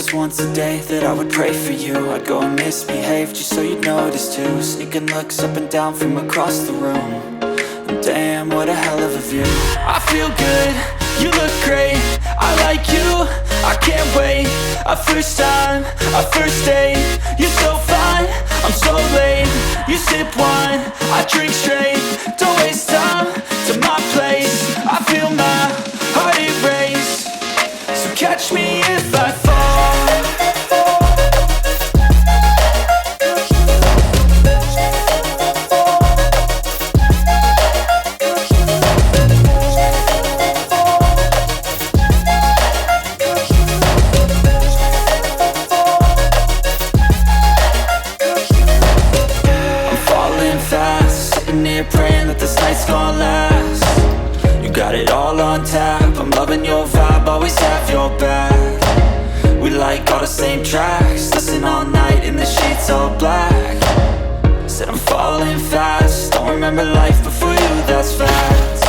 was once a day that I would pray for you. I'd go and misbehave just so you'd notice too. Sneaking looks up and down from across the room. And damn, what a hell of a view. I feel good, you look great, I like you, I can't wait. A first time, a first date. You're so fine, I'm so late. You sip wine, I drink straight. Don't waste time to my place. I feel my heart erase. So catch me if I fall. Praying that this night's gonna last. You got it all on tap, I'm loving your vibe, always have your back. We like all the same tracks, listen all night in the sheets all black. Said I'm falling fast, don't remember life before you, that's fact.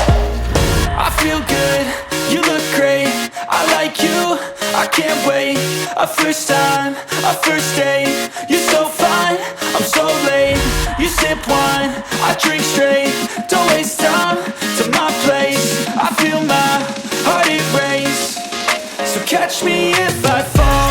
I feel good, you look great, I like you, I can't wait. A first time, a first date. You're so fine, I'm so late. You sip wine, I drink straight. Don't waste time to my place. I feel my heart erase. So catch me if I fall.